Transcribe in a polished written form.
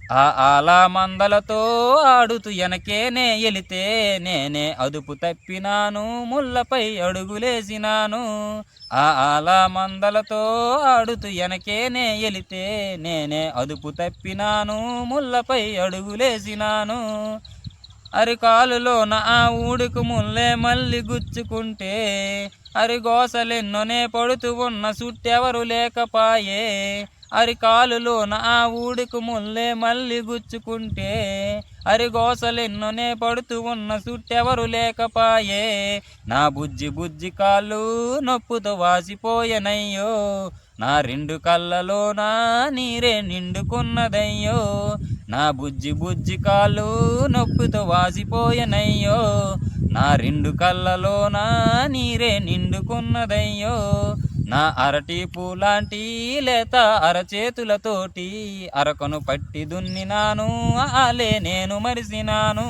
ఆ ఆల మందలతో ఆడుతూ ఎనకేనే ఎలితే నేనే అదుపు తప్పినాను, ముళ్ళపై అడుగులేసినాను. ఆ ఆల మందలతో ఆడుతూ ఎనకేనే ఎలితే నేనే అదుపు తప్పినాను, ముళ్ళపై అడుగులేసినాను. అరికాలులోన ఆ ఊడుకు ముల్లే మళ్ళీ గుచ్చుకుంటే అరిగోసలెన్నోనే పడుతూ ఉన్న సుట్టెవరు లేకపాయే. అరికాలులోన ఆ ఊడుకు ముల్లే మళ్ళీ గుచ్చుకుంటే అరిగోసలెన్నోనే పడుతూ ఉన్న సుట్టెవరు లేకపాయే. నా బుజ్జి బుజ్జి కాళ్ళు నొప్పుతో వాసిపోయెనయ్యో, నా రెండు కళ్ళలోన నీరే నిండుకున్నదయ్యో. నా బుజ్జి బుజ్జి కాళ్ళు నొప్పితో వాసిపోయెనయ్యో, నా రెండు కళ్ళలోన నీరే నిండుకున్నదయ్యో. నా అరటి పూలాంటి లేత అరచేతులతోటి అరకను పట్టి దున్నినాను, ఆలే నేను మరిసినాను.